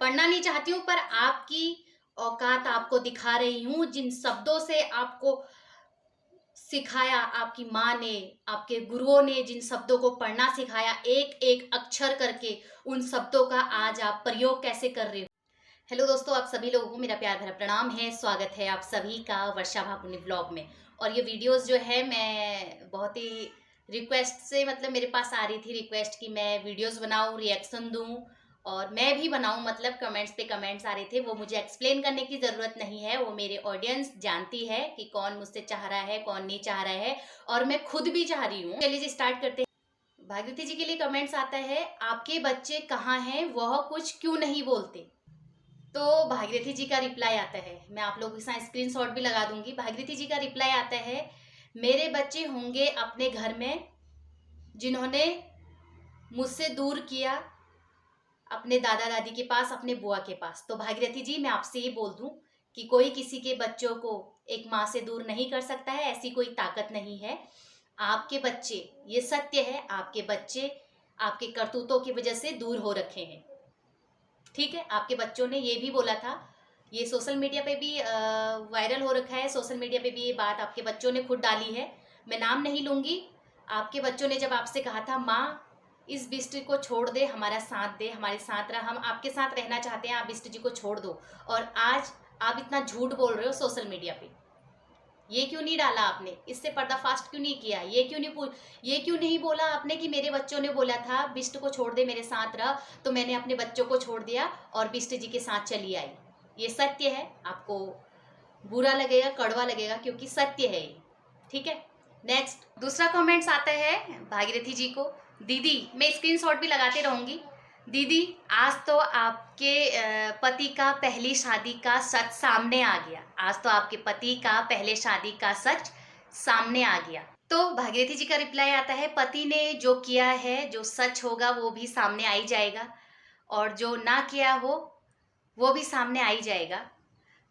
पढ़ना नहीं चाहती हूँ, पर आपकी औकात आपको दिखा रही हूँ। जिन शब्दों से आपको सिखाया आपकी माँ ने, आपके गुरुओं ने जिन शब्दों को पढ़ना सिखाया, एक एक अक्षर करके, उन शब्दों का आज आप प्रयोग कैसे कर रहे हो। हेलो दोस्तों, आप सभी लोगों को मेरा प्यार भरा प्रणाम है। स्वागत है आप सभी का वर्षा भाकुनी ब्लॉग में। और ये वीडियोस जो है, मैं बहुत ही रिक्वेस्ट से, मतलब मेरे पास आ रही थी रिक्वेस्ट कि मैं वीडियोस बनाऊं, रिएक्शन दूं और मैं भी बनाऊं। मतलब कमेंट्स पे कमेंट्स आ रहे थे, वो मुझे एक्सप्लेन करने की ज़रूरत नहीं है, वो मेरे ऑडियंस जानती है कि कौन मुझसे चाह रहा है, कौन नहीं चाह रहा है, और मैं खुद भी चाह रही हूँ। चलिए जी, स्टार्ट करते हैं। भागीरथी जी के लिए कमेंट्स आता है, आपके बच्चे कहाँ हैं, वह कुछ क्यों नहीं बोलते। तो भागीरथी जी का रिप्लाई आता है, मैं आप लोगों के साथ स्क्रीनशॉट भी लगा दूंगी। भागीरथी जी का रिप्लाई आता है, मेरे बच्चे होंगे अपने घर में जिन्होंने मुझसे दूर किया, अपने दादा दादी के पास, अपने बुआ के पास। तो भागीरथी जी, मैं आपसे ये बोल दूं कि कोई किसी के बच्चों को एक माँ से दूर नहीं कर सकता है, ऐसी कोई ताकत नहीं है। आपके बच्चे, ये सत्य है, आपके बच्चे आपके करतूतों की वजह से दूर हो रखे हैं। ठीक है, आपके बच्चों ने ये भी बोला था, ये सोशल मीडिया पे भी वायरल हो रखा है, सोशल मीडिया पे भी ये बात आपके बच्चों ने खुद डाली है, मैं नाम नहीं लूँगी। आपके बच्चों ने जब आपसे कहा था, माँ इस बिष्ट को छोड़ दे, हमारा साथ दे, हमारे साथ रह, हम आपके साथ रहना चाहते हैं, आप बिष्ट जी को छोड़ दो, और आज आप इतना झूठ बोल रहे हो सोशल मीडिया पे। ये क्यों नहीं डाला आपने, इससे पर्दाफाश क्यों नहीं किया, ये क्यों नहीं बोला आपने कि मेरे बच्चों ने बोला था बिष्ट को छोड़ दे, मेरे साथ रह, तो मैंने अपने बच्चों को छोड़ दिया और बिष्ट जी के साथ चली आई। ये सत्य है, आपको बुरा लगेगा, कड़वा लगेगा, क्योंकि सत्य है ये। ठीक है, नेक्स्ट दूसरा कमेंट्स आता है भागीरथी जी को, दीदी, मैं स्क्रीनशॉट भी लगाते रहूंगी। दीदी, आज तो आपके पति का पहली शादी का सच सामने आ गया, आज तो आपके पति का पहले शादी का सच सामने आ गया। तो भागीरथी जी का रिप्लाई आता है, पति ने जो किया है, जो सच होगा वो भी सामने आ ही जाएगा, और जो ना किया हो वो भी सामने आ ही जाएगा।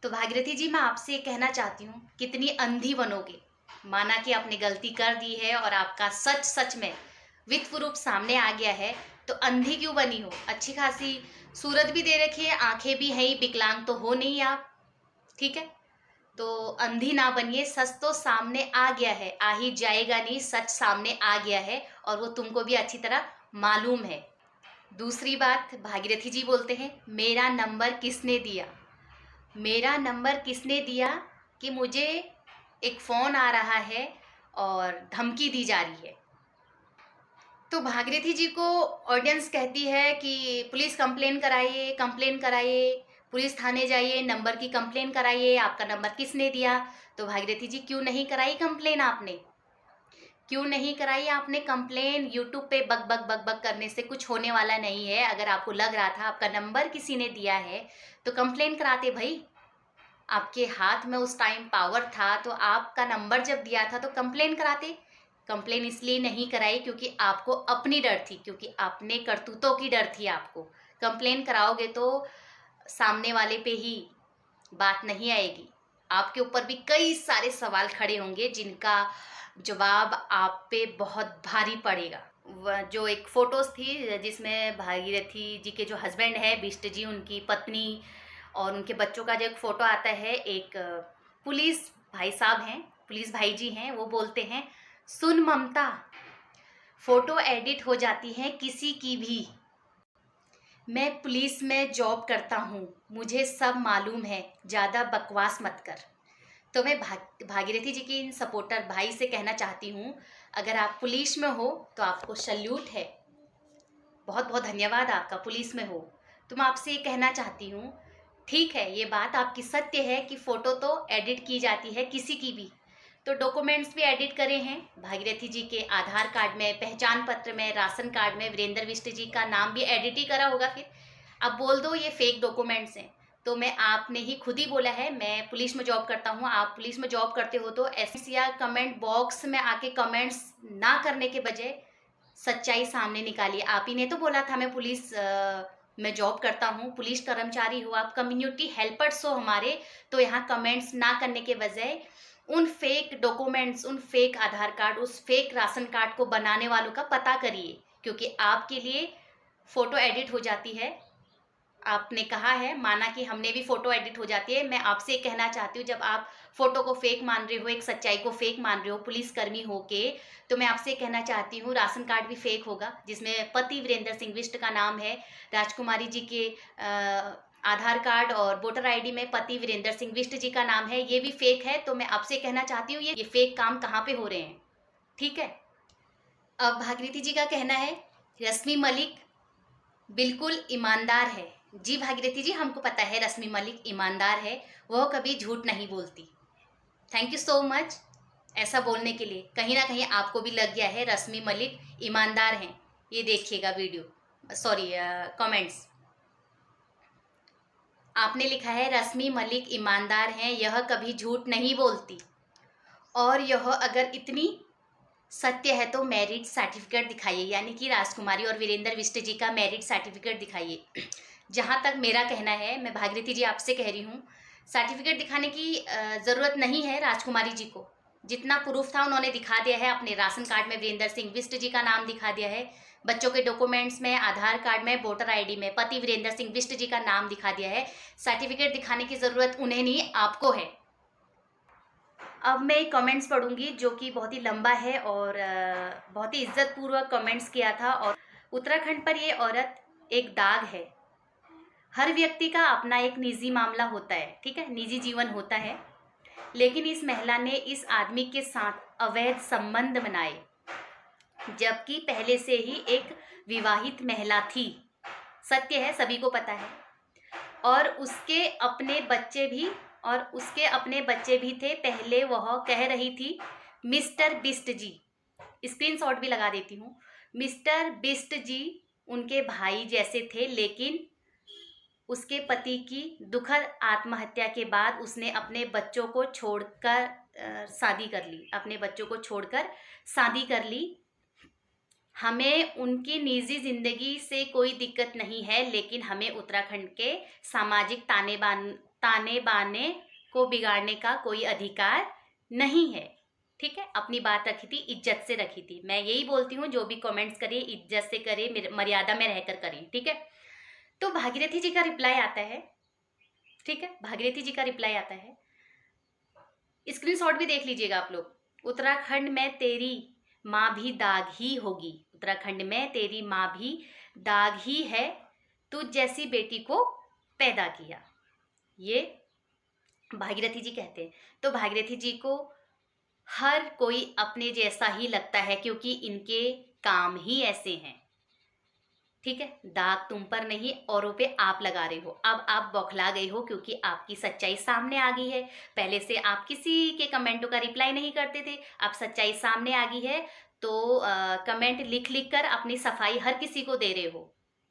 तो भागीरथी जी, मैं आपसे कहना चाहती हूँ, कितनी अंधी बनोगे। माना कि आपने गलती कर दी है और आपका सच सच में वित्त रूप सामने आ गया है, तो अंधी क्यों बनी हो। अच्छी खासी सूरत भी दे रखी है, आंखें भी हैं, विकलांग तो हो नहीं आप। ठीक है, तो अंधी ना बनिए, सच तो सामने आ गया है, आ ही जाएगा नहीं, सच सामने आ गया है और वो तुमको भी अच्छी तरह मालूम है। दूसरी बात, भागीरथी जी बोलते हैं, मेरा नंबर किसने दिया। मेरा नंबर किसने दिया कि मुझे एक फ़ोन आ रहा है और धमकी दी जा रही है। तो भागीरथी जी को ऑडियंस कहती है कि पुलिस कंप्लेन कराइए, कंप्लेन कराइए, पुलिस थाने जाइए, नंबर की कंप्लेन कराइए, आपका नंबर किसने दिया। तो भागीरथी जी, क्यों नहीं कराई कंप्लेन आपने, क्यों नहीं कराई आपने कंप्लेन। यूट्यूब पे बक बक बक बक करने से कुछ होने वाला नहीं है। अगर आपको लग रहा था आपका नंबर किसी ने दिया है, तो कंप्लेन कराते भाई। आपके हाथ में उस टाइम पावर था, तो आपका नंबर जब दिया था तो कंप्लेन कराते। कंप्लेन इसलिए नहीं कराई क्योंकि आपको अपनी डर थी, क्योंकि अपने करतूतों की डर थी आपको। कंप्लेन कराओगे तो सामने वाले पे ही बात नहीं आएगी, आपके ऊपर भी कई सारे सवाल खड़े होंगे जिनका जवाब आप पे बहुत भारी पड़ेगा। जो एक फोटोज थी जिसमें भागीरथी जी के जो हस्बैंड है बिष्ट जी, उनकी पत्नी और उनके बच्चों का जो एक फ़ोटो आता है, एक पुलिस भाई साहब हैं, पुलिस भाई जी हैं, वो बोलते हैं, सुन ममता, फ़ोटो एडिट हो जाती है किसी की भी, मैं पुलिस में जॉब करता हूँ, मुझे सब मालूम है, ज़्यादा बकवास मत कर। तो मैं भागीरथी जी के इन सपोर्टर भाई से कहना चाहती हूँ, अगर आप पुलिस में हो तो आपको सल्यूट है, बहुत बहुत धन्यवाद आपका, पुलिस में हो। तो मैं आपसे ये कहना चाहती हूँ, ठीक है, ये बात आपकी सत्य है कि फ़ोटो तो एडिट की जाती है किसी की भी, तो डॉक्यूमेंट्स भी एडिट करे हैं भागीरथी जी के, आधार कार्ड में, पहचान पत्र में, राशन कार्ड में वीरेंद्र बिष्ट जी का नाम भी एडिट ही करा होगा। फिर अब बोल दो ये फेक डॉक्यूमेंट्स हैं, तो मैं, आपने ही खुद ही बोला है मैं पुलिस में जॉब करता हूँ, आप पुलिस में जॉब करते हो, तो ऐसे या कमेंट बॉक्स में आके कमेंट्स ना करने के बजाय सच्चाई सामने निकालिए। आप ही ने तो बोला था मैं पुलिस में जॉब करता हूँ, पुलिस कर्मचारी हो आप, कम्युनिटी हेल्पर्स हो हमारे, तो यहाँ कमेंट्स ना करने के बजाय उन फेक डॉक्यूमेंट्स, उन फेक आधार कार्ड, उस फेक राशन कार्ड को बनाने वालों का पता करिए, क्योंकि आपके लिए फ़ोटो एडिट हो जाती है आपने कहा है, माना कि हमने भी फ़ोटो एडिट हो जाती है। मैं आपसे कहना चाहती हूँ, जब आप फ़ोटो को फेक मान रहे हो, एक सच्चाई को फेक मान रहे हो पुलिसकर्मी होके, तो मैं आपसे कहना चाहती हूँ राशन कार्ड भी फेक होगा, जिसमें पति वीरेंद्र सिंह बिष्ट का नाम है। राजकुमारी जी के आधार कार्ड और वोटर आईडी में पति वीरेंद्र सिंह बिष्ट जी का नाम है, ये भी फेक है। तो मैं आपसे कहना चाहती हूँ ये फेक काम कहाँ पे हो रहे हैं, ठीक है। अब भागीरथी जी का कहना है रश्मि मलिक बिल्कुल ईमानदार है। जी भागीरथी जी, हमको पता है रश्मि मलिक ईमानदार है, वह कभी झूठ नहीं बोलती। थैंक यू सो मच ऐसा बोलने के लिए। कहीं ना कहीं आपको भी लग गया है रश्मि मलिक ईमानदार हैं। ये देखिएगा वीडियो, सॉरी कमेंट्स। आपने लिखा है रश्मि मलिक ईमानदार हैं, यह कभी झूठ नहीं बोलती, और यह अगर इतनी सत्य है तो मैरिज सर्टिफिकेट दिखाइए, यानी कि राजकुमारी और वीरेंद्र बिष्ट जी का मैरिज सर्टिफिकेट दिखाइए। जहाँ तक मेरा कहना है, मैं भागीरथी जी आपसे कह रही हूँ, सर्टिफिकेट दिखाने की ज़रूरत नहीं है राजकुमारी जी को। जितना प्रूफ था उन्होंने दिखा दिया है। अपने राशन कार्ड में वीरेंद्र सिंह बिष्ट जी का नाम दिखा दिया है, बच्चों के डॉक्यूमेंट्स में, आधार कार्ड में, वोटर आईडी में पति वीरेंद्र सिंह बिष्ट जी का नाम दिखा दिया है। सर्टिफिकेट दिखाने की ज़रूरत उन्हें नहीं, आपको है। अब मैं कमेंट्स पढ़ूंगी जो कि बहुत ही लंबा है और बहुत ही इज्जतपूर्वक कमेंट्स किया था। और उत्तराखंड पर ये औरत एक दाग है। हर व्यक्ति का अपना एक निजी मामला होता है, ठीक है, निजी जीवन होता है, लेकिन इस महिला ने इस आदमी के साथ अवैध संबंध बनाए, जबकि पहले से ही एक विवाहित महिला थी। सत्य है, सभी को पता है। और उसके अपने बच्चे भी थे। पहले वह कह रही थी मिस्टर बिष्ट जी, स्क्रीनशॉट भी लगा देती हूँ, मिस्टर बिष्ट जी उनके भाई जैसे थे, लेकिन उसके पति की दुखद आत्महत्या के बाद उसने अपने बच्चों को छोड़कर शादी कर ली। हमें उनकी निजी जिंदगी से कोई दिक्कत नहीं है, लेकिन हमें उत्तराखंड के सामाजिक ताने बाने को बिगाड़ने का कोई अधिकार नहीं है, ठीक है। अपनी बात रखी थी, इज्जत से रखी थी। मैं यही बोलती हूँ, जो भी कमेंट्स करे इज्जत से करे, मर्यादा में रहकर करें, ठीक है। तो भागीरथी जी का रिप्लाई आता है, ठीक है, भागीरथी जी का रिप्लाई आता है, स्क्रीनशॉट भी देख लीजिएगा आप लोग। उत्तराखंड में तेरी माँ भी दाग ही होगी, उत्तराखंड में तेरी माँ भी दाग ही है, तुझ जैसी बेटी को पैदा किया, ये भागीरथी जी कहते हैं। तो भागीरथी जी को हर कोई अपने जैसा ही लगता है, क्योंकि इनके काम ही ऐसे हैं, ठीक है। दाग तुम पर नहीं, औरों पे आप लगा रहे हो। अब आप बौखला गए हो क्योंकि आपकी सच्चाई सामने आ गई है। पहले से आप किसी के कमेंटों का रिप्लाई नहीं करते थे, अब सच्चाई सामने आ गई है, तो कमेंट लिख लिख कर अपनी सफाई हर किसी को दे रहे हो।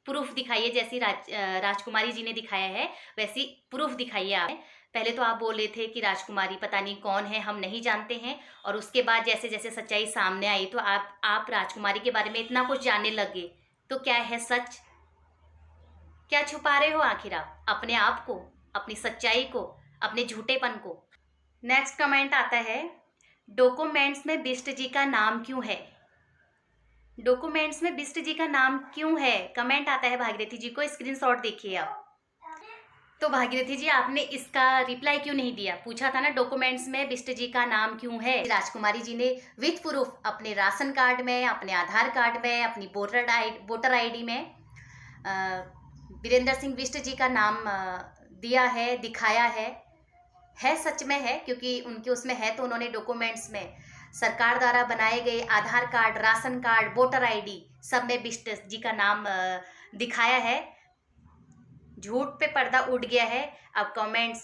प्रूफ दिखाइए, जैसी राजकुमारी जी ने दिखाया है वैसी प्रूफ दिखाइए आप। पहले तो आप बोल रहे थे कि राजकुमारी पता नहीं कौन है, हम नहीं जानते हैं, और उसके बाद जैसे जैसे सच्चाई सामने आई तो आप राजकुमारी के बारे में इतना कुछ जानने लगे। तो क्या है सच? क्या छुपा रहे हो आखिर आप अपने आप को, अपनी सच्चाई को, अपने झूठेपन को? नेक्स्ट कमेंट आता है, डॉक्यूमेंट्स में बिष्ट जी का नाम क्यों है? डॉक्यूमेंट्स में बिष्ट जी का नाम क्यों है? कमेंट आता है भागीरथी जी को, स्क्रीनशॉट देखिए आप। तो भागीरथी जी, आपने इसका रिप्लाई क्यों नहीं दिया? पूछा था ना डॉक्यूमेंट्स में बिष्ट जी का नाम क्यों है। राजकुमारी जी ने विथ प्रूफ अपने राशन कार्ड में, अपने आधार कार्ड में, अपनी वोटर आईडी में वीरेंद्र सिंह बिष्ट जी का नाम दिया है, दिखाया है सच में है, क्योंकि उनके उसमें है, तो उन्होंने डॉक्यूमेंट्स में सरकार द्वारा बनाए गए Aadhaar card, ration card, voter ID सब में बिष्ट जी का नाम दिखाया है। झूठ पे पर्दा उठ गया है। अब कमेंट्स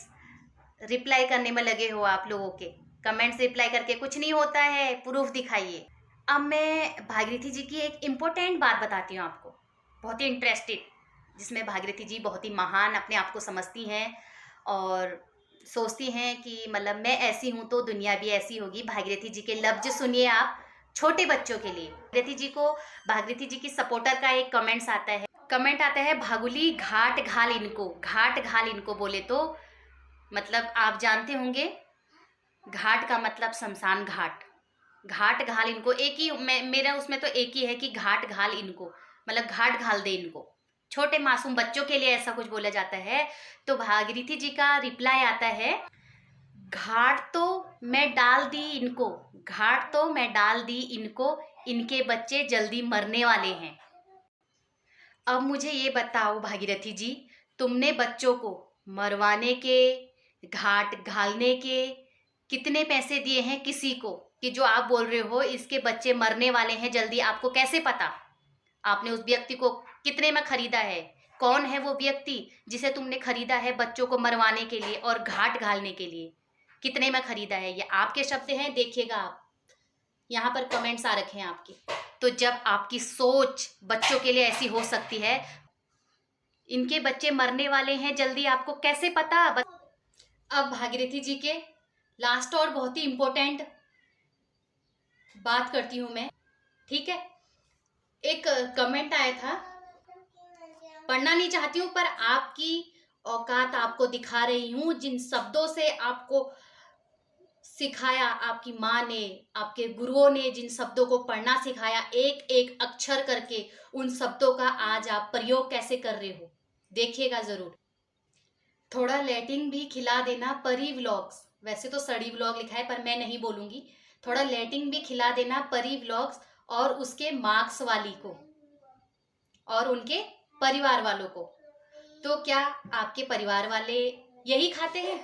रिप्लाई करने में लगे हो आप लोगों के। कमेंट्स रिप्लाई करके कुछ नहीं होता है, प्रूफ दिखाइए। अब मैं भागीरथी जी की एक इम्पोर्टेंट बात बताती हूँ आपको, बहुत ही इंटरेस्टेड, जिसमें भागीरथी जी बहुत ही महान अपने आप को समझती हैं और सोचती हैं कि मतलब मैं ऐसी हूँ तो दुनिया भी ऐसी होगी। भागीरथी जी के लफ्ज सुनिए आप, छोटे बच्चों के लिए। भागीरथी जी की सपोर्टर का एक कमेंट आता है, भागुली घाट घाल इनको बोले तो मतलब आप जानते होंगे, घाट का मतलब शमशान घाट, घाट घाल इनको। एक ही मेरा उसमें तो एक ही है कि घाट घाल इनको, मतलब घाट घाल दे इनको, छोटे मासूम बच्चों के लिए ऐसा कुछ बोला जाता है। तो भागीरथी जी का रिप्लाई आता है, घाट तो मैं डाल दी इनको, घाट तो मैं डाल दी इनको, इनके बच्चे जल्दी मरने वाले हैं। अब मुझे ये बताओ भागीरथी जी, तुमने बच्चों को मरवाने के, घाट घालने के कितने पैसे दिए हैं किसी को, कि जो आप बोल रहे हो इसके बच्चे मरने वाले हैं जल्दी, आपको कैसे पता? आपने उस व्यक्ति को कितने में खरीदा है? कौन है वो व्यक्ति जिसे तुमने खरीदा है बच्चों को मरवाने के लिए और घाट घालने के लिए? कितने में खरीदा है? ये आपके शब्द हैं, देखिएगा आप, यहाँ पर कमेंट्स आ रखे हैं आपके। तो जब आपकी सोच बच्चों के लिए ऐसी हो सकती है, इनके बच्चे मरने वाले हैं जल्दी, आपको कैसे पता? अब भागीरथी जी के लास्ट और बहुत ही इंपॉर्टेंट बात करती हूं मैं, ठीक है। एक कमेंट आया था, पढ़ना नहीं चाहती हूँ पर आपकी औकात आपको दिखा रही हूँ, जिन शब्दों से आपको सिखाया आपकी माँ ने, आपके गुरुओं ने जिन शब्दों को पढ़ना सिखाया, एक एक अक्षर करके, उन शब्दों का आज आप प्रयोग कैसे कर रहे हो, देखिएगा जरूर। थोड़ा लैटिन भी खिला देना परी व्लॉग्स, वैसे तो सड़ी व्लॉग लिखा है पर मैं नहीं बोलूंगी, थोड़ा लैटिन भी खिला देना परी व्लॉग्स और उसके मार्क्स वाली को और उनके परिवार वालों को। तो क्या आपके परिवार वाले यही खाते हैं?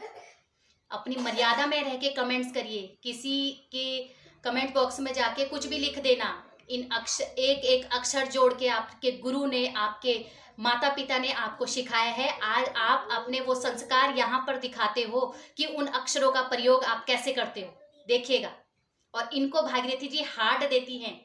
अपनी मर्यादा में रह के कमेंट्स करिए, किसी के कमेंट बॉक्स में जाके कुछ भी लिख देना, इन अक्षर, एक एक अक्षर जोड़ के आपके गुरु ने, आपके माता पिता ने आपको सिखाया है, आज आप अपने वो संस्कार यहाँ पर दिखाते हो कि उन अक्षरों का प्रयोग आप कैसे करते हो, देखिएगा। और इनको भागीरथी जी हार्ड देती हैं।